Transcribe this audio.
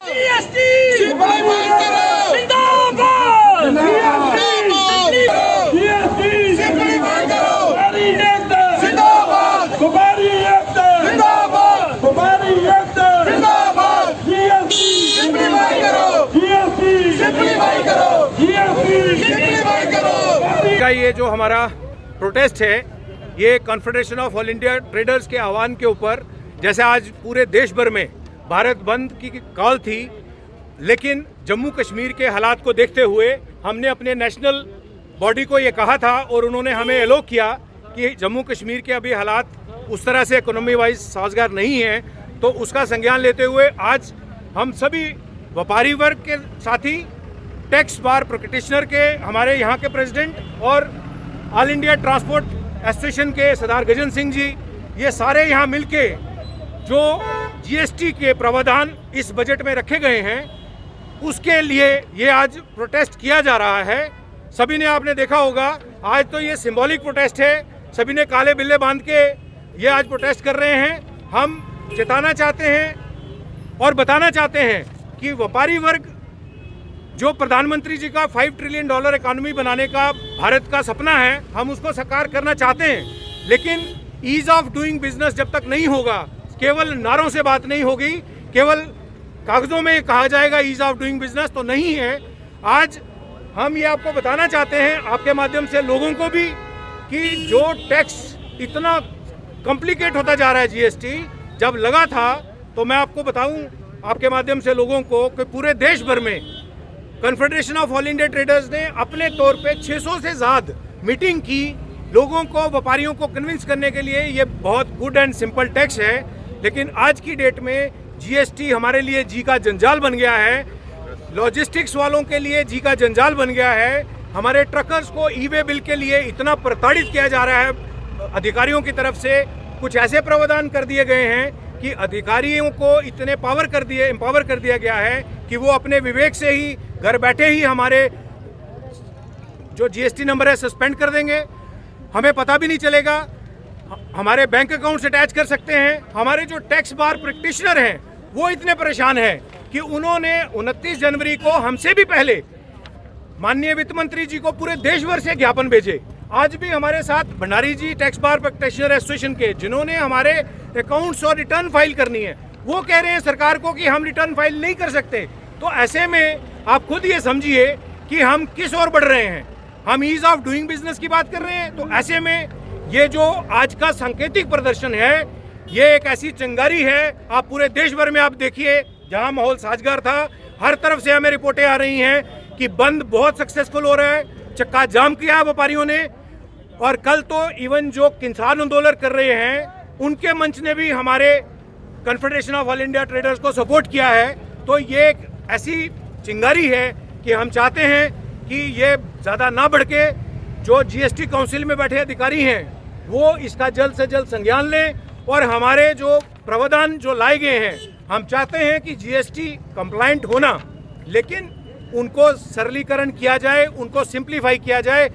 GST जिंदाबाद GST व्यापारी एकता जिंदाबाद व्यापारी एकता जिंदाबाद व्यापारी एकता जिंदाबाद जीएसटी सिंप्लीफाई करो जीएसटी सिंप्लीफाई करो जीएसटी सिंप्लीफाई करो। का ये जो हमारा प्रोटेस्ट है ये confederation of all India traders के आह्वान के ऊपर, जैसे आज पूरे देश भर में भारत बंद की कॉल थी, लेकिन जम्मू कश्मीर के हालात को देखते हुए हमने अपने नेशनल बॉडी को ये कहा था और उन्होंने हमें एलो किया कि जम्मू कश्मीर के अभी हालात उस तरह से इकोनॉमी वाइज साजगार नहीं है। तो उसका संज्ञान लेते हुए आज हम सभी व्यापारी वर्ग के साथी, टैक्स बार प्रैक्टिशनर के हमारे यहाँ के प्रेसिडेंट और ऑल इंडिया ट्रांसपोर्ट एसोसिएशन के सरदार गजन सिंह जी, ये सारे यहाँ मिलके जो जीएसटी के प्रावधान इस बजट में रखे गए हैं उसके लिए ये आज प्रोटेस्ट किया जा रहा है। सभी ने आपने देखा होगा आज तो ये सिंबॉलिक प्रोटेस्ट है, सभी ने काले बिल्ले बांध के ये आज प्रोटेस्ट कर रहे हैं। हम चेताना चाहते हैं और बताना चाहते हैं कि व्यापारी वर्ग जो प्रधानमंत्री जी का $5 ट्रिलियन इकोनॉमी बनाने का भारत का सपना है, हम उसको साकार करना चाहते हैं, लेकिन ईज ऑफ डूइंग बिजनेस जब तक नहीं होगा, केवल नारों से बात नहीं होगी, केवल कागजों में कहा जाएगा ईज ऑफ डूइंग बिजनेस तो नहीं है। आज हम ये आपको बताना चाहते हैं आपके माध्यम से लोगों को भी कि जो टैक्स इतना कॉम्प्लिकेट होता जा रहा है, जीएसटी जब लगा था तो मैं आपको बताऊं आपके माध्यम से लोगों को कि पूरे देश भर में confederation of all India traders ने अपने तौर पे 600 से ज़्यादा मीटिंग की, लोगों को, व्यापारियों को कन्विंस करने के लिए ये बहुत गुड एंड सिंपल टैक्स है। लेकिन आज की डेट में जीएसटी हमारे लिए जी का जंजाल बन गया है, लॉजिस्टिक्स वालों के लिए जी का जंजाल बन गया है, हमारे ट्रकर्स को ई-वे बिल के लिए इतना प्रताड़ित किया जा रहा है। अधिकारियों की तरफ से कुछ ऐसे प्रावधान कर दिए गए हैं कि अधिकारियों को इतने एम्पावर कर दिया गया है कि वो अपने विवेक से ही घर बैठे ही हमारे जो जीएसटी नंबर है सस्पेंड कर देंगे, हमें पता भी नहीं चलेगा, हमारे बैंक अकाउंट से अटैच कर सकते हैं। हमारे जो टैक्स बार प्रैक्टिशनर हैं वो इतने परेशान हैं कि उन्होंने 29 जनवरी को हमसे भी पहले माननीय वित्त मंत्री जी को पूरे देश भर से ज्ञापन भेजे। आज भी हमारे साथ भंडारी जी टैक्स बार प्रैक्टिशनर एसोसिएशन के, जिन्होंने हमारे अकाउंट्स और रिटर्न फाइल करनी है, वो कह रहे हैं सरकार को कि हम रिटर्न फाइल नहीं कर सकते। तो ऐसे में आप खुद ये समझिए कि हम किस ओर बढ़ रहे हैं। हम ईज ऑफ डूइंग बिजनेस की बात कर रहे हैं, तो ऐसे में ये जो आज का सांकेतिक प्रदर्शन है ये एक ऐसी चिंगारी है। आप पूरे देश भर में आप देखिए, जहां माहौल साजगार था, हर तरफ से हमें रिपोर्टें आ रही हैं कि बंद बहुत सक्सेसफुल हो रहा है, चक्का जाम किया है व्यापारियों ने। और कल तो इवन जो किसान आंदोलन कर रहे हैं उनके मंच ने भी हमारे confederation of all India traders को सपोर्ट किया है। तो ये एक ऐसी चिंगारी है कि हम चाहते हैं कि ये ज़्यादा ना बढ़ के जो जीएसटी काउंसिल में बैठे अधिकारी हैं वो इसका जल्द से जल्द संज्ञान लें और हमारे जो प्रावधान जो लाए गए हैं, हम चाहते हैं कि जीएसटी कंप्लायंट होना, लेकिन उनको सरलीकरण किया जाए, उनको सिंप्लीफाई किया जाए।